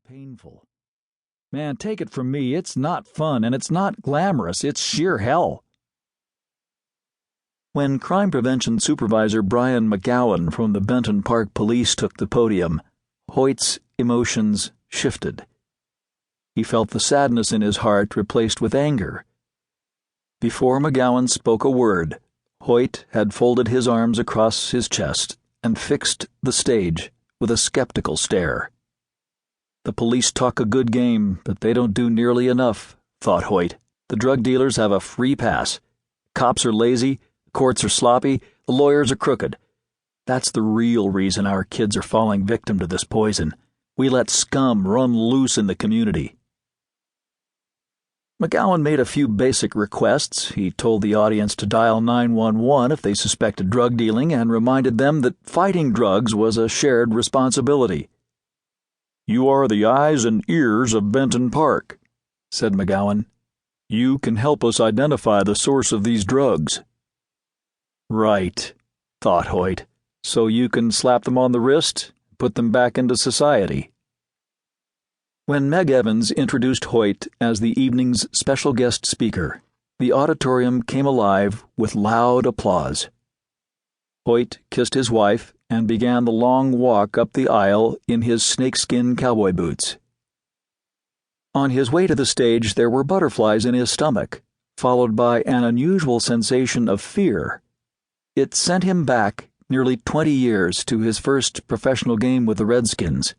painful. Man, take it from me, it's not fun and it's not glamorous, it's sheer hell. When Crime Prevention Supervisor Brian McGowan from the Benton Park Police took the podium, Hoyt's emotions shifted. He felt the sadness in his heart replaced with anger. Before McGowan spoke a word, Hoyt had folded his arms across his chest and fixed the stage with a skeptical stare. The police talk a good game, but they don't do nearly enough, thought Hoyt. The drug dealers have a free pass. Cops are lazy, the courts are sloppy, the lawyers are crooked. That's the real reason our kids are falling victim to this poison. We let scum run loose in the community. McGowan made a few basic requests. He told the audience to dial 911 if they suspected drug dealing and reminded them that fighting drugs was a shared responsibility. "You are the eyes and ears of Benton Park," said McGowan. "You can help us identify the source of these drugs." Right, thought Hoyt, so you can slap them on the wrist, put them back into society. When Meg Evans introduced Hoyt as the evening's special guest speaker, the auditorium came alive with loud applause. Hoyt kissed his wife and began the long walk up the aisle in his snakeskin cowboy boots. On his way to the stage, there were butterflies in his stomach, followed by an unusual sensation of fear. It sent him back nearly 20 years to his first professional game with the Redskins.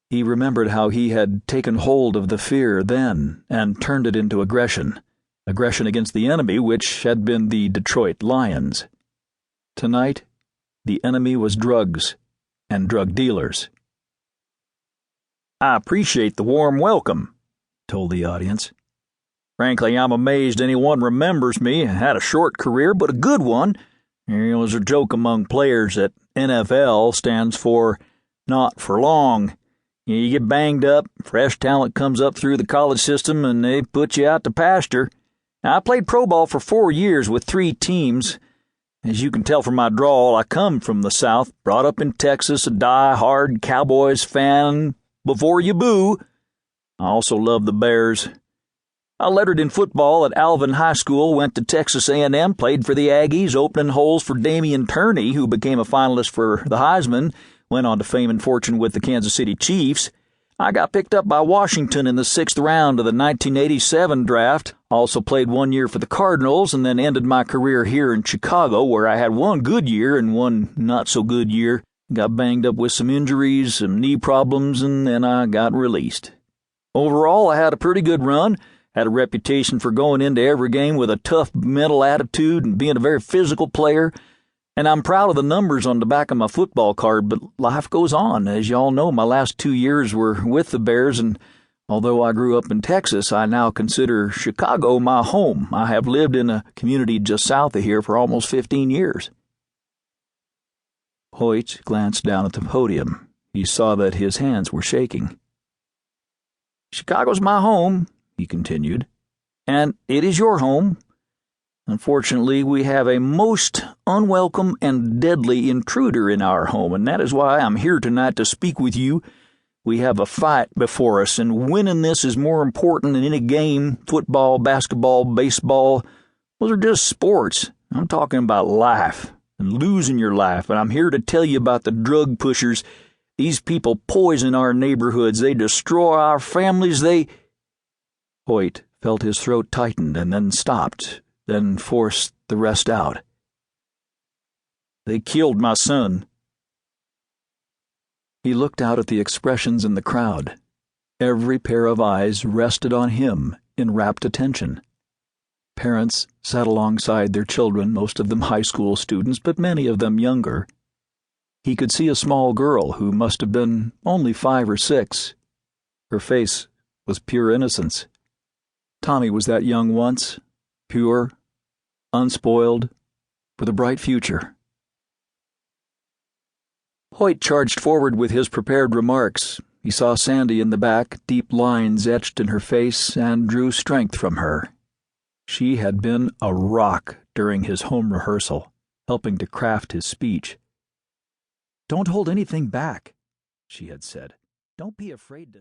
He remembered how he had taken hold of the fear then and turned it into aggression against the enemy, which had been the Detroit Lions. Tonight, the enemy was drugs and drug dealers. "I appreciate the warm welcome," told the audience. "Frankly, I'm amazed anyone remembers me. I had a short career, but a good one. There was a joke among players that NFL stands for not for long. You get banged up, fresh talent comes up through the college system, and they put you out to pasture. Now, I played pro ball for 4 years with 3 teams. As you can tell from my drawl, I come from the South, brought up in Texas, a die-hard Cowboys fan before you boo. I also love the Bears. I lettered in football at Alvin High School, went to Texas A&M, played for the Aggies, opening holes for Damian Turney, who became a finalist for the Heisman, went on to fame and fortune with the Kansas City Chiefs. I got picked up by Washington in the 6th round of the 1987 draft, also played 1 year for the Cardinals, and then ended my career here in Chicago, where I had 1 good year and 1 not-so-good year. Got banged up with some injuries, some knee problems, and then I got released. Overall, I had a pretty good run. Had a reputation for going into every game with a tough mental attitude and being a very physical player. And I'm proud of the numbers on the back of my football card, but life goes on. As y'all know, my last 2 years were with the Bears, and although I grew up in Texas, I now consider Chicago my home. I have lived in a community just south of here for almost 15 years. Hoyt glanced down at the podium. He saw that his hands were shaking. "Chicago's my home," he continued, "and it is your home. Unfortunately, we have a most unwelcome and deadly intruder in our home, and that is why I'm here tonight to speak with you. We have a fight before us, and winning this is more important than any game. Football, basketball, baseball, those are just sports. I'm talking about life and losing your life, and I'm here to tell you about the drug pushers. These people poison our neighborhoods. They destroy our families. Hoyt felt his throat tightened and then stopped, then forced the rest out. "They killed my son." He looked out at the expressions in the crowd. Every pair of eyes rested on him in rapt attention. Parents sat alongside their children, most of them high school students, but many of them younger. He could see a small girl who must have been only 5 or 6. Her face was pure innocence. Tommy was that young once, pure, unspoiled, with a bright future. Hoyt charged forward with his prepared remarks. He saw Sandy in the back, deep lines etched in her face, and drew strength from her. She had been a rock during his home rehearsal, helping to craft his speech. "Don't hold anything back," she had said. "Don't be afraid to..."